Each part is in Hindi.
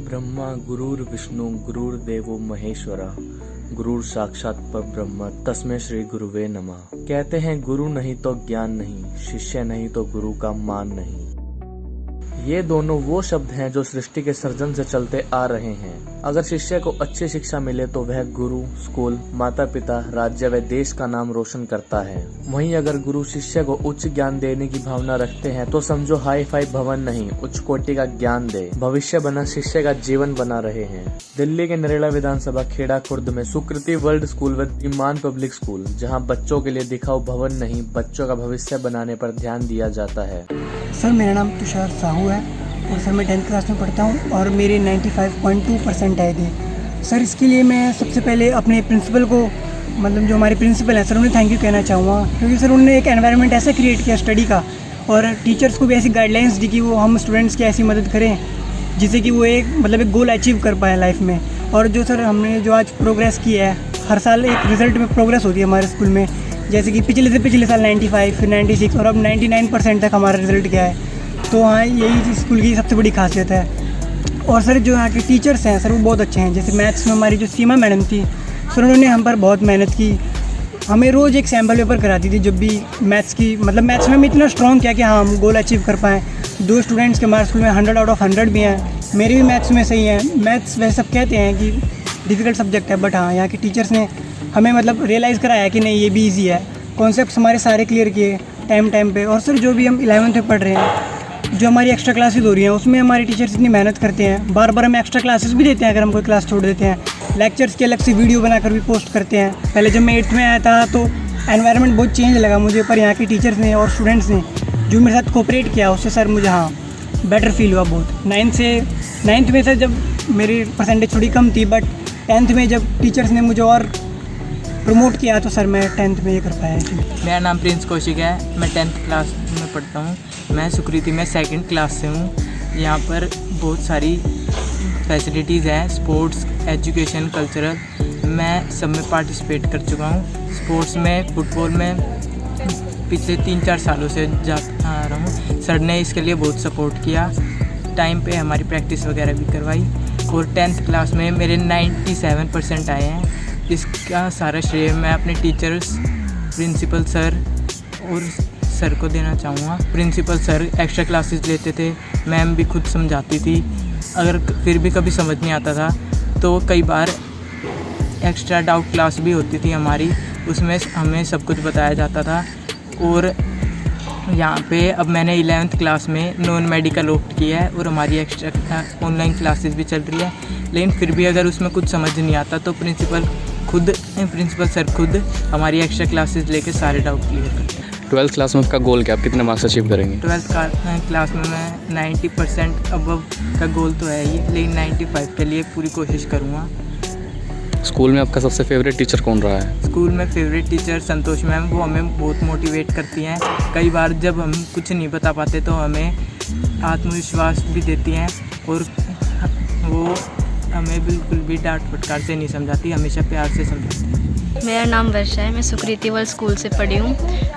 ब्रह्मा गुरुर्विष्णु गुरुर्देवो महेश्वरा गुरुर साक्षात परब्रह्म तस्मै श्री गुरुवे नमः। कहते हैं गुरु नहीं तो ज्ञान नहीं, शिष्य नहीं तो गुरु का मान नहीं। ये दोनों वो शब्द हैं जो सृष्टि के सर्जन से चलते आ रहे हैं। अगर शिष्य को अच्छी शिक्षा मिले तो वह गुरु, स्कूल, माता पिता, राज्य व देश का नाम रोशन करता है। वहीं अगर गुरु शिष्य को उच्च ज्ञान देने की भावना रखते हैं तो समझो हाई फाई भवन नहीं, उच्च कोटि का ज्ञान दे। भविष्य बना शिष्य का जीवन बना रहे हैं। दिल्ली के नरेला विधानसभा खेड़ा खुर्द में सुकृति वर्ल्ड स्कूल व ईमान पब्लिक स्कूल, जहाँ बच्चों के लिए दिखाओ भवन नहीं, बच्चों का भविष्य बनाने पर ध्यान दिया जाता है। सर मेरा नाम तुषार साहू है और सर मैं 10th क्लास में पढ़ता हूँ और मेरे 95.2% आए थे। सर इसके लिए मैं सबसे पहले अपने प्रिंसिपल को, मतलब जो हमारे प्रिंसिपल हैं सर, उन्हें थैंक यू कहना चाहूँगा, क्योंकि सर उन्होंने एक एनवायरनमेंट ऐसा क्रिएट किया स्टडी का और टीचर्स को भी ऐसी गाइडलाइंस दी कि वो हम स्टूडेंट्स की ऐसी मदद करें जिससे कि वो एक गोल अचीव कर पाए लाइफ में। और जो सर हमने जो आज प्रोग्रेस की है, हर साल एक रिज़ल्ट में प्रोग्रेस होती है हमारे स्कूल में, जैसे कि पिछले साल 95, फिर 96 और अब 99% तक हमारा रिज़ल्ट गया है। तो हाँ, यही स्कूल की सबसे बड़ी खासियत है। और सर जो यहाँ के टीचर्स हैं सर वो बहुत अच्छे हैं। जैसे मैथ्स में हमारी जो सीमा मैडम थी सर, उन्होंने हम पर बहुत मेहनत की, हमें रोज़ एक सैम्पल पेपर कराती थी जब भी मैथ्स की, मतलब मैथ्स में हम इतना स्ट्रॉन्ग किया कि हाँ हम गोल अचीव कर पाएँ। 2 स्टूडेंट्स के हमारे स्कूल में 100 आउट ऑफ 100 भी हैं, मेरे भी मैथ्स में सही हैं। मैथ्स वैसे सब कहते हैं कि डिफ़िकल्ट सब्जेक्ट है, बट हाँ यहाँ के टीचर्स ने हमें मतलब रियलाइज़ कराया कि नहीं ये भी ईजी है। कॉन्सेप्ट्स हमारे सारे क्लियर किए टाइम पे। और सर जो भी हम 11th में पढ़ रहे हैं, जो हमारी एक्स्ट्रा क्लासेस हो रही हैं उसमें हमारे टीचर्स इतनी मेहनत करते हैं, बार बार हमें एक्स्ट्रा क्लासेस भी देते हैं अगर हम कोई क्लास छोड़ देते हैं। लेक्चर्स के अलग से वीडियो बनाकर भी पोस्ट करते हैं। पहले जब मैं 8th में आया था तो एनवायरनमेंट बहुत चेंज लगा मुझे, पर यहाँ के टीचर्स ने और स्टूडेंट्स ने जो मेरे साथ कोऑपरेट किया उससे सर मुझे हाँ बेटर फील हुआ बहुत। 9th में सर जब मेरी परसेंटेज थोड़ी कम थी, बट 10th में जब टीचर्स ने मुझे और प्रमोट किया तो सर मैं 10th में ये कर पाया। मेरा नाम प्रिंस कौशिक है, मैं 10th क्लास में पढ़ता हूँ। मैं सुकृति में 2nd क्लास से हूँ। यहाँ पर बहुत सारी फैसिलिटीज़ हैं, स्पोर्ट्स, एजुकेशन, कल्चरल, मैं सब में पार्टिसिपेट कर चुका हूँ। स्पोर्ट्स में फुटबॉल में पिछले 3-4 सालों से जाता आ रहा हूँ। सर ने इसके लिए बहुत सपोर्ट किया, टाइम पे हमारी प्रैक्टिस वगैरह भी करवाई और 10th क्लास में मेरे 97% आए हैं। इसका सारा श्रेय मैं अपने टीचर्स, प्रिंसिपल सर और सर को देना चाहूँगा। प्रिंसिपल सर एक्स्ट्रा क्लासेस लेते थे, मैम भी खुद समझाती थी। अगर फिर भी कभी समझ नहीं आता था तो कई बार एक्स्ट्रा डाउट क्लास भी होती थी हमारी, उसमें हमें सब कुछ बताया जाता था। और यहाँ पे अब मैंने 11th क्लास में नॉन मेडिकल ऑप्ट किया है और हमारी एक्स्ट्रा ऑनलाइन क्लासेस भी चल रही है। लेकिन फिर भी अगर उसमें कुछ समझ नहीं आता तो प्रिंसिपल सर खुद हमारी एक्स्ट्रा क्लासेस लेके सारे डाउट क्लियर करते हैं। 12th क्लास में आपका गोल क्या, आप कितने मार्क्स अचीव करेंगे? 12th क्लास में मैं 90% अबव का गोल तो है ही, लेकिन 95 के लिए पूरी कोशिश करूँगा। स्कूल में आपका सबसे फेवरेट टीचर कौन रहा है? स्कूल में फेवरेट टीचर संतोष मैम, वो हमें बहुत मोटिवेट करती हैं। कई बार जब हम कुछ नहीं बता पाते तो हमें आत्मविश्वास भी देती हैं और वो हमें बिल्कुल भी डांट फटकार से नहीं समझाती, हमेशा प्यार से समझाती है। मेरा नाम वर्षा है, मैं सुकृति वर्ल्ड स्कूल से पढ़ी हूँ।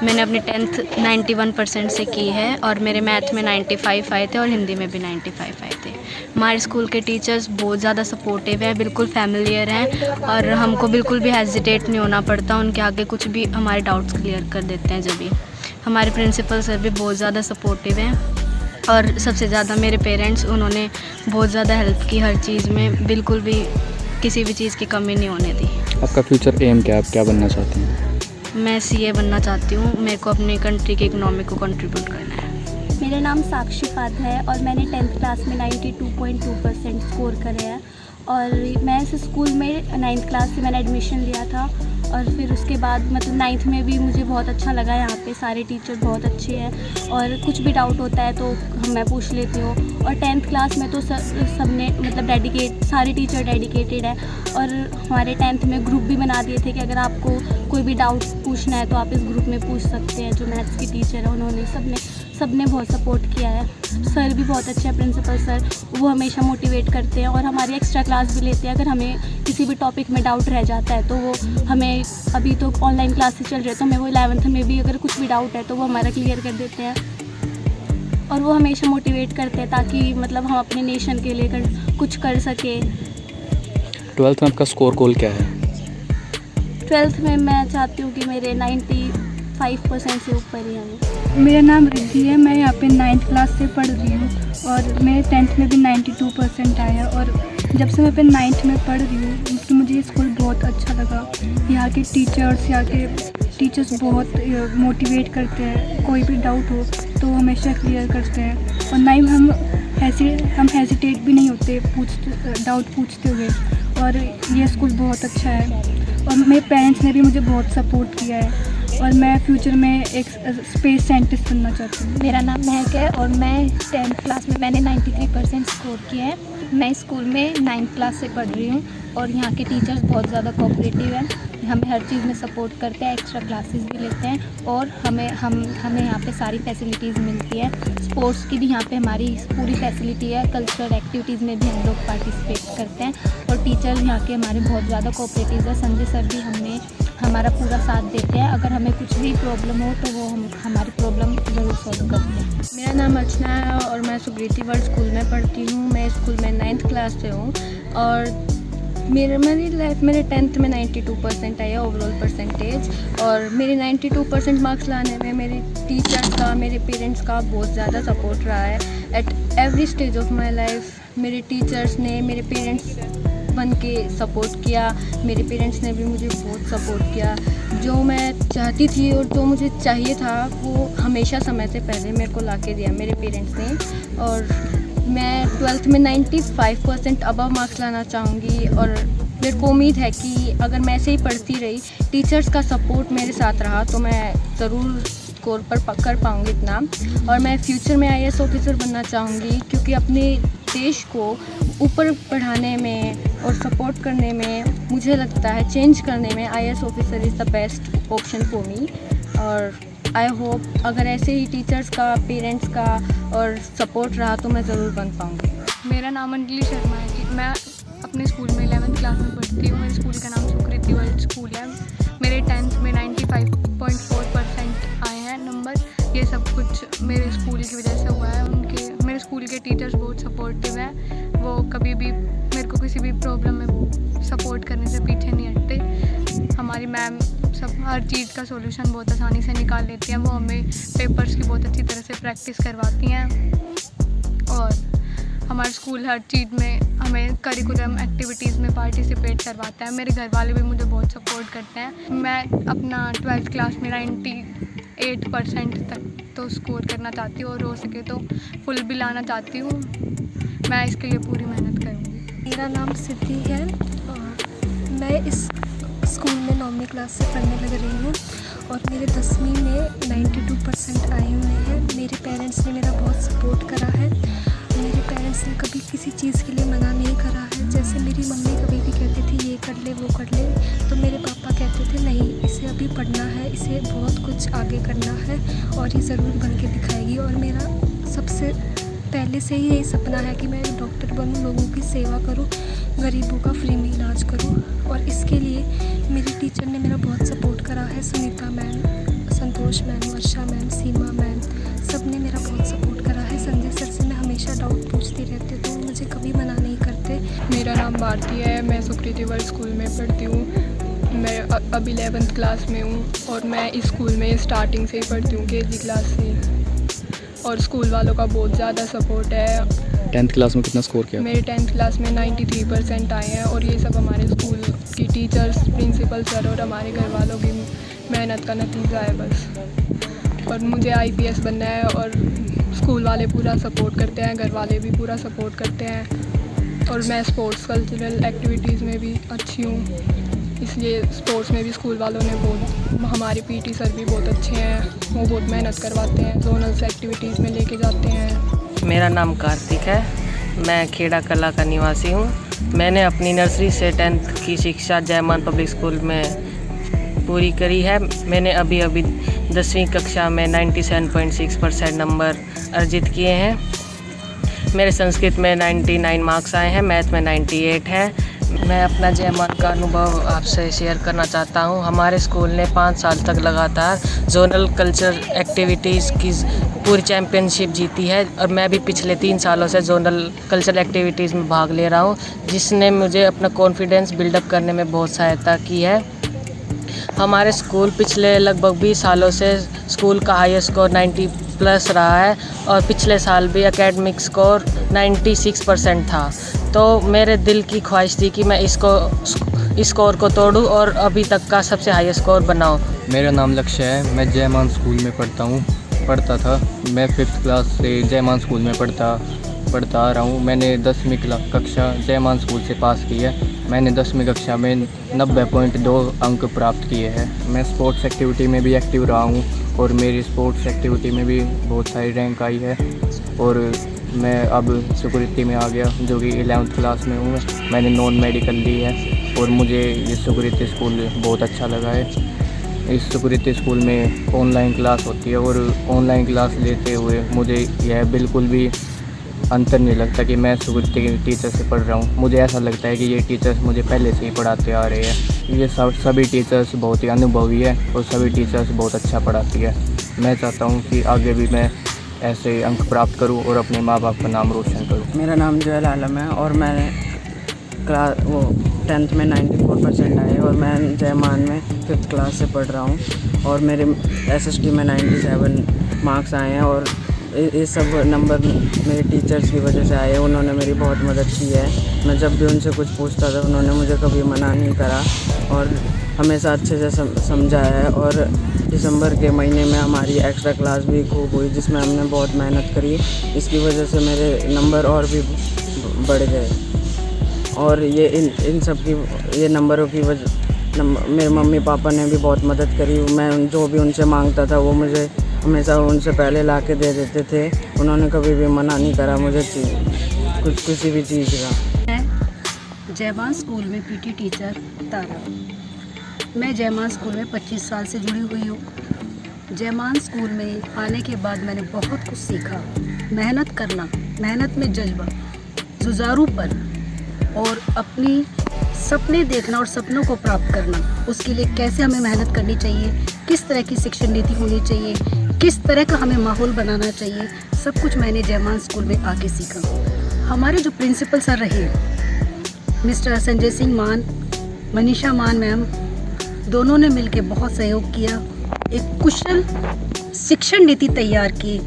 मैंने अपनी 10th 91% से की है और मेरे मैथ में 95 आए थे और हिंदी में भी 95 आए थे। हमारे स्कूल के टीचर्स बहुत ज़्यादा सपोर्टिव हैं, बिल्कुल फैमिलियर हैं और हमको बिल्कुल भी हेजिटेट नहीं होना पड़ता, उनके आगे कुछ भी हमारे डाउट्स क्लियर कर देते हैं। जब भी हमारे प्रिंसिपल सर भी बहुत ज़्यादा सपोर्टिव हैं और सबसे ज़्यादा मेरे पेरेंट्स, उन्होंने बहुत ज़्यादा हेल्प की हर चीज़ में, बिल्कुल भी किसी भी चीज़ की कमी नहीं होने दी। आपका फ्यूचर एम क्या है, आप क्या बनना चाहती हैं? मैं CA बनना चाहती हूँ, मेरे को अपनी कंट्री की इकोनॉमी को कंट्रीब्यूट करना है। मेरा नाम साक्षी पाद है और मैंने 10th क्लास में 92.2% स्कोर करे हैं और मैं इस स्कूल में 9th क्लास से मैंने एडमिशन लिया था और फिर उसके बाद मतलब 9th में भी मुझे बहुत अच्छा लगा। यहाँ पे सारे टीचर बहुत अच्छे हैं और कुछ भी डाउट होता है तो मैं पूछ लेती हूँ। और 10th क्लास में तो सब ने मतलब सारे टीचर डेडिकेटेड हैं और हमारे 10th में ग्रुप भी बना दिए थे कि अगर आपको कोई भी डाउट पूछना है तो आप इस ग्रुप में पूछ सकते हैं। जो मैथ्स की टीचर है उन्होंने सबने बहुत सपोर्ट किया है। सर भी बहुत अच्छे हैं, प्रिंसिपल सर, वो हमेशा मोटिवेट करते हैं और हमारी एक्स्ट्रा क्लास भी लेते हैं। अगर हमें किसी भी टॉपिक में डाउट रह जाता है तो वो हमें, अभी तो ऑनलाइन क्लासेस चल रहे हैं तो हमें वो 11th में भी अगर कुछ भी डाउट है तो वो हमारा क्लियर कर देते हैं। और वो हमेशा मोटिवेट करते हैं ताकि मतलब हम अपने नेशन के लिए कुछ कर सकें। 12th में आपका स्कोर गोल क्या है? 12th में मैं चाहती हूँ कि मेरे 95% से ऊपर ही आए। मेरा नाम रिद्धि है, मैं यहाँ पे 9th क्लास से पढ़ रही हूँ और मेरे 10th में भी 92% आया। और जब से मैं फिर 9th में पढ़ रही हूँ तो मुझे ये स्कूल बहुत अच्छा लगा। यहाँ के टीचर्स बहुत मोटिवेट करते हैं, कोई भी डाउट हो तो हमेशा क्लियर करते हैं और ना ही हम हेजिटेट भी नहीं होते डाउट पूछते हुए। और ये स्कूल बहुत अच्छा है और मेरे पेरेंट्स ने भी मुझे बहुत सपोर्ट किया है और मैं फ्यूचर में एक स्पेस साइंटिस्ट बनना चाहती हूँ। मेरा नाम महक है और मैं 10th क्लास में मैंने 93% स्कोर किया है। मैं स्कूल में 9th क्लास से पढ़ रही हूँ और यहाँ के टीचर्स बहुत ज़्यादा कोऑपरेटिव हैं, हमें हर चीज़ में सपोर्ट करते हैं, एक्स्ट्रा क्लासेस भी लेते हैं और हमें यहाँ पे सारी फैसिलिटीज़ मिलती है। स्पोर्ट्स की भी यहाँ पे हमारी पूरी फैसिलिटी है, कल्चरल एक्टिविटीज़ में भी हम लोग पार्टिसिपेट करते हैं और टीचर यहाँ के हमारे बहुत ज़्यादा कोऑपरेटिव है। संजय सर भी हमारा पूरा साथ देते हैं, अगर हमें कुछ भी प्रॉब्लम हो तो वो हमारी प्रॉब्लम ज़रूर सॉल्व करते हैं। मेरा नाम अर्चना है और मैं सुकृति वर्ल्ड स्कूल में पढ़ती हूँ। मैं स्कूल में 9th क्लास से हूँ और मेरी लाइफ मेरे 10th में 92% आया ओवरऑल परसेंटेज। और मेरे 92% मार्क्स लाने में मेरे टीचर्स का, मेरे पेरेंट्स का बहुत ज़्यादा सपोर्ट रहा है। At every stage of my life मेरे टीचर्स ने मेरे पेरेंट्स बन के सपोर्ट किया, मेरे पेरेंट्स ने भी मुझे बहुत सपोर्ट किया। जो मैं चाहती थी और जो मुझे चाहिए था वो हमेशा समय से पहले मेरे को ला के दिया मेरे पेरेंट्स ने। और मैं 12th में 95% अबव मार्क्स लाना चाहूँगी और मेरे को उम्मीद है कि अगर मैं ऐसे ही पढ़ती रही, टीचर्स का सपोर्ट मेरे साथ रहा तो मैं ज़रूर स्कोर पर कर पाऊँगी इतना। और मैं फ्यूचर में IAS ऑफिसर बनना चाहूँगी क्योंकि अपने देश को ऊपर बढ़ाने में और सपोर्ट करने में मुझे लगता है, चेंज करने में IAS officer is the best option for me. और आई होप अगर ऐसे ही टीचर्स का, पेरेंट्स का और सपोर्ट रहा तो मैं ज़रूर बन पाऊँगी। मेरा नाम अंजलि शर्मा है जी। मैं अपने स्कूल में 11th क्लास में पढ़ती हूँ। मेरे स्कूल का नाम सुकृति वर्ल्ड स्कूल है। मेरे 10th में 95.4% आए हैं नंबर। ये सब कुछ मेरे स्कूल की वजह से हुआ है। मेरे स्कूल के टीचर्स बहुत सपोर्टिव हैं, वो कभी भी मेरे को किसी भी प्रॉब्लम में सपोर्ट करने से पीछे नहीं हटते। हमारी मैम सब हर चीज़ का सॉल्यूशन बहुत आसानी से निकाल लेती हैं। वो हमें पेपर्स की बहुत अच्छी तरह से प्रैक्टिस करवाती हैं और हमारे स्कूल हर चीज़ में हमें करिकुलम एक्टिविटीज़ में पार्टिसिपेट करवाता है। मेरे घर वाले भी मुझे बहुत सपोर्ट करते हैं। मैं अपना 12th क्लास में 98% तक तो स्कोर करना चाहती हूँ और हो सके तो फुल भी लाना चाहती हूँ। मैं इसके लिए पूरी मेहनत करूँगी। मेरा नाम सिद्धि है और मैं इस स्कूल में 9वीं क्लास से पढ़ने लग रही हूँ और मेरे 10वीं में 92% आए हुए हैं। मेरे पेरेंट्स ने मेरा बहुत सपोर्ट करा है। मेरे पेरेंट्स ने कभी किसी चीज़ के लिए मना नहीं करा है। जैसे मेरी मम्मी कभी भी कहती थी ये कर ले, वो कर ले, तो मेरे पापा कहते थे नहीं, इसे अभी पढ़ना है, इसे बहुत कुछ आगे करना है और ये ज़रूर बन के दिखाएगी। और मेरा सबसे पहले से ही यही सपना है कि मैं डॉक्टर बनूं, लोगों की सेवा करूं, गरीबों का फ्री में इलाज करूं। और इसके लिए मेरी टीचर ने मेरा बहुत सपोर्ट करा है। सुनीता मैम, संतोष मैम, वर्षा मैम, सीमा मैम, सब ने मेरा बहुत सपोर्ट करा है। संजय सर से मैं हमेशा डाउट पूछती रहती हूँ तो वो मुझे कभी मना नहीं करते। मेरा नाम भारती है। मैं सुकृति वर्ल्ड स्कूल में पढ़ती हूँ। मैं अब 11th क्लास में हूँ और मैं इस स्कूल में स्टार्टिंग से ही पढ़ती हूँ, KG क्लास से। और स्कूल वालों का बहुत ज़्यादा सपोर्ट है। 10th क्लास में कितना स्कोर किया? मेरे 10th क्लास में 93% आए हैं और ये सब हमारे स्कूल की टीचर्स, प्रिंसिपल सर और हमारे घर वालों की मेहनत का नतीजा है बस। और मुझे IPS बनना है और स्कूल वाले पूरा सपोर्ट करते हैं, घर वाले भी पूरा सपोर्ट करते हैं। और मैं स्पोर्ट्स कल्चरल एक्टिविटीज़ में भी अच्छी हूँ, इसलिए स्पोर्ट्स में भी स्कूल वालों ने हमारे PT सर भी बहुत अच्छे हैं, वो बहुत मेहनत करवाते हैं, जोनल्स एक्टिविटीज़ में लेके जाते हैं। मेरा नाम कार्तिक है। मैं खेड़ा कला का निवासी हूँ। मैंने अपनी नर्सरी से 10th की शिक्षा जयमान पब्लिक स्कूल में पूरी करी है। मैंने अभी 10वीं कक्षा में 97.6% नंबर अर्जित किए हैं। मेरे संस्कृत में 99 मार्क्स आए हैं, मैथ में 98 है। मैं अपना जयमान का अनुभव आपसे शेयर करना चाहता हूँ। हमारे स्कूल ने 5 साल तक लगातार जोनल कल्चर एक्टिविटीज़ की पूरी चैम्पियनशिप जीती है और मैं भी पिछले 3 सालों से जोनल कल्चर एक्टिविटीज़ में भाग ले रहा हूँ, जिसने मुझे अपना कॉन्फिडेंस बिल्डअप करने में बहुत सहायता की है। हमारे स्कूल पिछले लगभग 20 सालों से स्कूल का हाईएस्ट स्कोर 90+ रहा है और पिछले साल भी एकेडमिक स्कोर 96% था। तो मेरे दिल की ख्वाहिश थी कि मैं इस स्कोर को तोड़ूं और अभी तक का सबसे हाईएस्ट स्कोर बनाऊं। मेरा नाम लक्ष्य है। मैं जयमान स्कूल में पढ़ता था। मैं 5th क्लास से जयमान स्कूल में पढ़ता आ रहा हूँ। मैंने 10वीं कक्षा जयमान स्कूल से पास की है। मैंने 10वीं कक्षा में 90.2 अंक प्राप्त किए हैं। मैं स्पोर्ट्स एक्टिविटी में भी एक्टिव रहा हूँ और मेरी स्पोर्ट्स एक्टिविटी में भी बहुत सारी रैंक आई है और मैं अब सिक्योरिटी में आ गया, जो कि 11th क्लास में हूँ। मैंने नॉन मेडिकल ली है और मुझे ये सिक्योरिटी स्कूल बहुत अच्छा लगा है। इस सिक्योरिटी स्कूल में ऑनलाइन क्लास होती है और ऑनलाइन क्लास लेते हुए मुझे यह बिल्कुल भी अंतर नहीं लगता कि मैं सिक्योरिटी टीचर से पढ़ रहा हूँ। मुझे ऐसा लगता है कि ये टीचर्स मुझे पहले से ही पढ़ाते आ रहे हैं। ये सभी टीचर्स बहुत ही अनुभवी है और सभी टीचर्स बहुत अच्छा पढ़ाती है। मैं चाहता हूँ कि आगे भी मैं ऐसे अंक प्राप्त करूँ और अपने माँ बाप का नाम रोशन करूँ। मेरा नाम जोयल आलम है और मैंने 10th में 94% आए और मैं जयमान में 5th क्लास से पढ़ रहा हूँ और मेरे SST में 97 मार्क्स आए हैं और ये सब नंबर मेरे टीचर्स की वजह से आए। उन्होंने मेरी बहुत मदद की है। मैं जब भी उनसे कुछ पूछता था उन्होंने मुझे कभी मना नहीं करा और हमेशा अच्छे से समझाया है। और दिसंबर के महीने में हमारी एक्स्ट्रा क्लास भी खूब हुई, जिसमें हमने बहुत मेहनत करी। इसकी वजह से मेरे नंबर और भी बढ़ गए और ये इन सब की ये नंबरों की वजह मेरे मम्मी पापा ने भी बहुत मदद करी। मैं जो भी उनसे मांगता था वो मुझे हमेशा उनसे पहले ला के दे देते थे। उन्होंने कभी भी मना नहीं करा मुझे किसी भी चीज़ का। मैं जयमान स्कूल में PT टीचर तारा। मैं जयमान स्कूल में 25 साल से जुड़ी हुई हूँ। जयमान स्कूल में आने के बाद मैंने बहुत कुछ सीखा। मेहनत करना, मेहनत में जज्बा, जुझारूपन और अपनी सपने देखना और सपनों को प्राप्त करना, उसके लिए कैसे हमें मेहनत करनी चाहिए, किस तरह की शिक्षण नीति होनी चाहिए, किस तरह का हमें माहौल बनाना चाहिए, सब कुछ मैंने जयमान स्कूल में आके सीखा। हमारे जो प्रिंसिपल सर रहे मिस्टर संजय सिंह मान, मनीषा मान मैम, दोनों ने मिलकर बहुत सहयोग किया। एक कुशल शिक्षण नीति तैयार की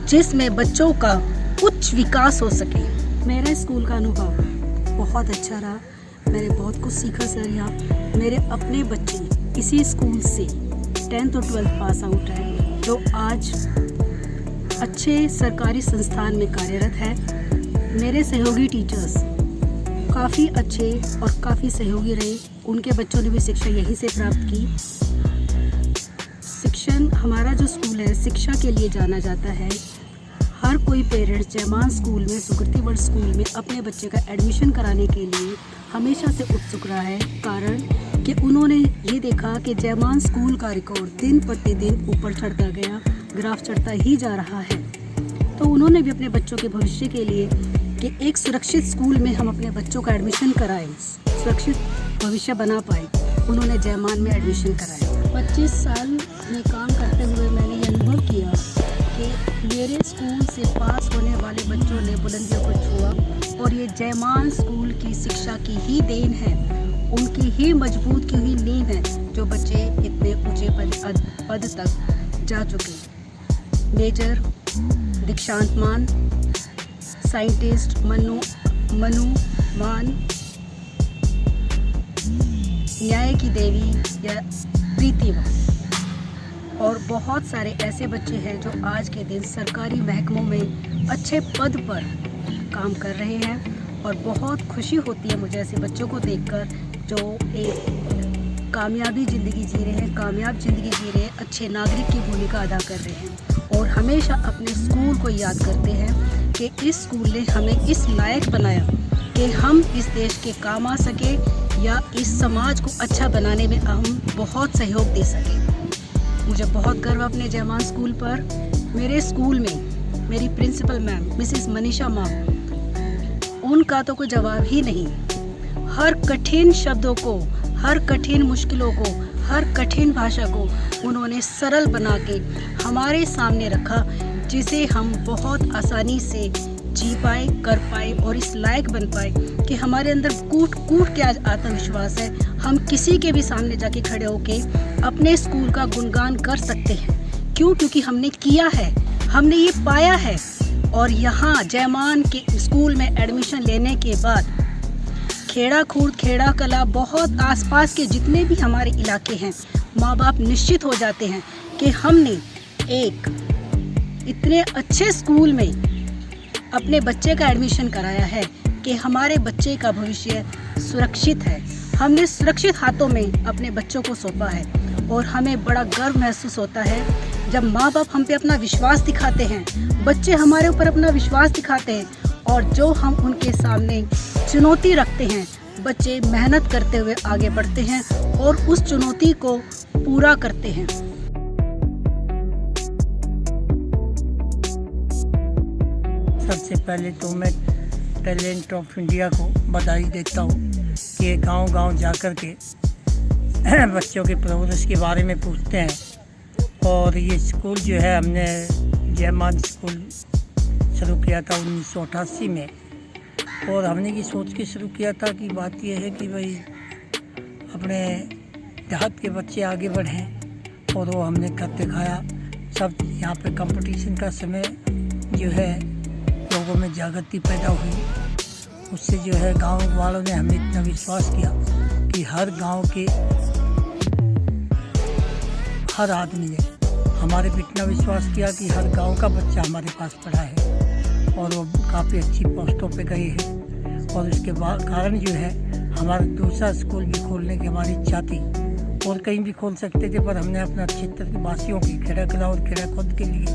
जिसमें बच्चों का उच्च विकास हो सके। मेरा स्कूल का अनुभव बहुत अच्छा रहा। मैंने बहुत कुछ सीखा सर यहाँ। मेरे अपने बच्चे इसी स्कूल से 10th और 12th पास आउट है, जो आज अच्छे सरकारी संस्थान में कार्यरत है। मेरे सहयोगी टीचर्स काफ़ी अच्छे और काफ़ी सहयोगी रहे। उनके बच्चों ने भी शिक्षा यहीं से प्राप्त की। शिक्षण, हमारा जो स्कूल है शिक्षा के लिए जाना जाता है। हर कोई पेरेंट्स जयमान स्कूल में, सुकृति वर्ल्ड स्कूल में अपने बच्चे का एडमिशन कराने के लिए हमेशा से उत्सुक रहा है। कारण कि उन्होंने ये देखा कि जयमान स्कूल का रिकॉर्ड दिन प्रतिदिन ऊपर चढ़ता गया, ग्राफ चढ़ता ही जा रहा है। तो उन्होंने भी अपने बच्चों के भविष्य के लिए कि एक सुरक्षित स्कूल में हम अपने बच्चों का एडमिशन कराएं, सुरक्षित भविष्य बना पाए, उन्होंने जयमान में एडमिशन कराया। 25 साल में काम करते हुए मैंने ये अनुभव किया कि मेरे स्कूल से पास होने वाले बच्चों ने बुलंदियों को छुआ और ये जयमान स्कूल की शिक्षा की ही देन है, उनकी ही मजबूत की हुई नींव है, जो बच्चे इतने ऊंचे पद तक जा चुके। मेजर दीक्षांत मान, साइंटिस्ट मनु मान, न्याय की देवी या प्रीति और बहुत सारे ऐसे बच्चे हैं जो आज के दिन सरकारी महकमों में अच्छे पद पर काम कर रहे हैं और बहुत खुशी होती है मुझे ऐसे बच्चों को देखकर जो एक कामयाबी ज़िंदगी जी रहे हैं, कामयाब ज़िंदगी जी रहे हैं, अच्छे नागरिक की भूमिका अदा कर रहे हैं और हमेशा अपने स्कूल को याद करते हैं कि इस स्कूल ने हमें इस लायक बनाया कि हम इस देश के काम आ सके या इस समाज को अच्छा बनाने में हम बहुत सहयोग दे सकें। मुझे बहुत गर्व अपने जयमान स्कूल पर। मेरे स्कूल में मेरी principal ma'am Mrs Manisha ma'am, उनका तो कोई जवाब ही नहीं। हर कठिन शब्दों को, हर कठिन मुश्किलों को, हर कठिन भाषा को उन्होंने सरल बना के हमारे सामने रखा, जिसे हम बहुत आसानी से जी पाए, कर पाए और इस लायक बन पाए कि हमारे अंदर कूट कूट के आज आत्मविश्वास है। हम किसी के भी सामने जाके खड़े होके अपने स्कूल का गुणगान कर सकते हैं। क्यों? क्योंकि हमने किया है, हमने ये पाया है। और यहाँ जयमान के स्कूल में एडमिशन लेने के बाद खेड़ा खूर्द, खेड़ा कला, बहुत आसपास के जितने भी हमारे इलाके हैं, माँ बाप निश्चित हो जाते हैं कि हमने एक इतने अच्छे स्कूल में अपने बच्चे का एडमिशन कराया है कि हमारे बच्चे का भविष्य सुरक्षित है। हमने सुरक्षित हाथों में अपने बच्चों को सौंपा है और हमें बड़ा गर्व महसूस होता है जब माँ बाप हम पे अपना विश्वास दिखाते हैं, बच्चे हमारे ऊपर अपना विश्वास दिखाते हैं और जो हम उनके सामने चुनौती रखते हैं, बच्चे मेहनत करते हुए आगे बढ़ते हैं और उस चुनौती को पूरा करते हैं। सबसे पहले तो मैं टैलेंट ऑफ इंडिया को बधाई देता हूँ कि गांव-गांव जाकर के बच्चों के प्रोग्रेस के बारे में पूछते हैं। और ये स्कूल जो है हमने जयमान स्कूल शुरू किया था 1988 में, और हमने ये सोच के शुरू किया था कि बात यह है कि भाई अपने देहात के बच्चे आगे बढ़ें, और वो हमने कर दिखाया। सब यहाँ पे कंपटीशन का समय जो है लोगों में जागृति पैदा हुई, उससे जो है गांव वालों ने हमें इतना विश्वास किया कि हर गांव के हर आदमी ने हमारे पे इतना विश्वास किया कि हर गांव का बच्चा हमारे पास पढ़ा है और वो काफ़ी अच्छी पोस्टों पे गए हैं। और उसके बाद कारण जो है हमारा दूसरा स्कूल भी खोलने की हमारी इच्छा थी, और कहीं भी खोल सकते थे, पर हमने अपना क्षेत्र के वासियों की, खेड़ा कला और खेड़ा खुद के लिए,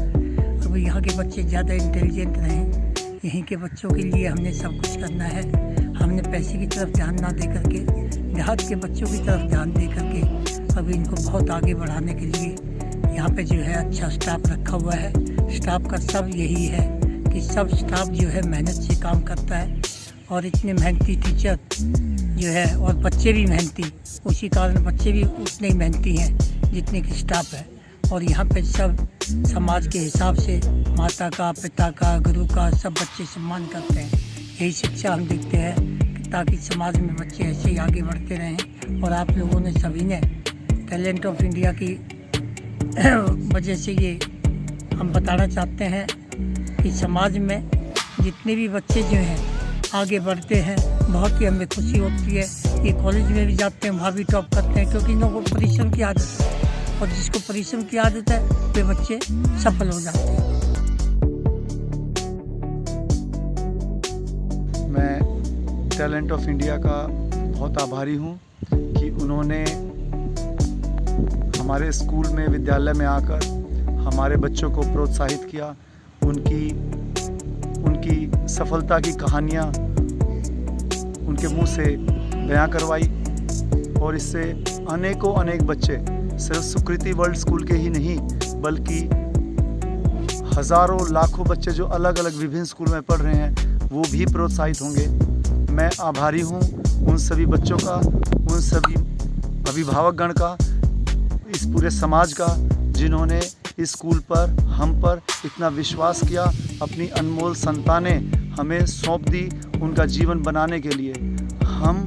अब यहाँ के बच्चे ज़्यादा इंटेलिजेंट रहें, यहीं के बच्चों के लिए हमने सब कुछ करना है। हमने पैसे की तरफ ध्यान ना दे करके देहात के बच्चों की तरफ ध्यान दे करके अभी इनको बहुत आगे बढ़ाने के लिए यहाँ पे जो है अच्छा स्टाफ रखा हुआ है। स्टाफ का सब यही है कि सब स्टाफ जो है मेहनत से काम करता है, और इतने मेहनती टीचर जो है और बच्चे भी मेहनती, उसी कारण बच्चे भी उतने ही मेहनती हैं जितने की स्टाफ है। और यहाँ पे सब समाज के हिसाब से माता का, पिता का, गुरु का सब बच्चे सम्मान करते हैं। यही शिक्षा हम देखते हैं ताकि समाज में बच्चे ऐसे ही आगे बढ़ते रहें। और आप लोगों ने सभी ने टैलेंट ऑफ इंडिया की वजह से ये हम बताना चाहते हैं कि समाज में जितने भी बच्चे जो हैं आगे बढ़ते हैं, बहुत ही हमें खुशी होती है। ये कॉलेज में भी जाते हैं, वहाँ भी टॉप करते हैं, क्योंकि इन लोगों को परिश्रम की आदत है, और जिसको परिश्रम की आदत है वे बच्चे सफल हो जाते हैं। मैं टैलेंट ऑफ इंडिया का बहुत आभारी हूँ कि उन्होंने हमारे स्कूल में, विद्यालय में आकर हमारे बच्चों को प्रोत्साहित किया, उनकी सफलता की कहानियाँ उनके मुंह से बयां करवाई, और इससे अनेकों अनेक बच्चे सिर्फ सुकृति वर्ल्ड स्कूल के ही नहीं बल्कि हज़ारों लाखों बच्चे जो अलग अलग विभिन्न स्कूल में पढ़ रहे हैं वो भी प्रोत्साहित होंगे। मैं आभारी हूँ उन सभी बच्चों का, उन सभी अभिभावकगण का, इस पूरे समाज का, जिन्होंने इस स्कूल पर, हम पर इतना विश्वास किया, अपनी अनमोल संतानें हमें सौंप दी उनका जीवन बनाने के लिए। हम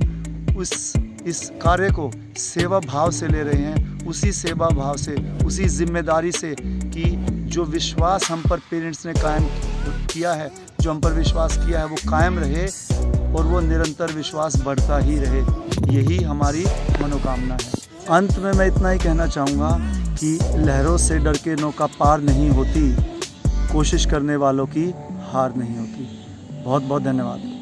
इस कार्य को सेवा भाव से ले रहे हैं, उसी सेवा भाव से, उसी जिम्मेदारी से कि जो विश्वास हम पर पेरेंट्स ने कायम किया है, जो हम पर विश्वास किया है वो कायम रहे और वो निरंतर विश्वास बढ़ता ही रहे। यही हमारी मनोकामना है। अंत में मैं इतना ही कहना चाहूँगा कि लहरों से डर के नौका पार नहीं होती, कोशिश करने वालों की हार नहीं होती। बहुत बहुत धन्यवाद।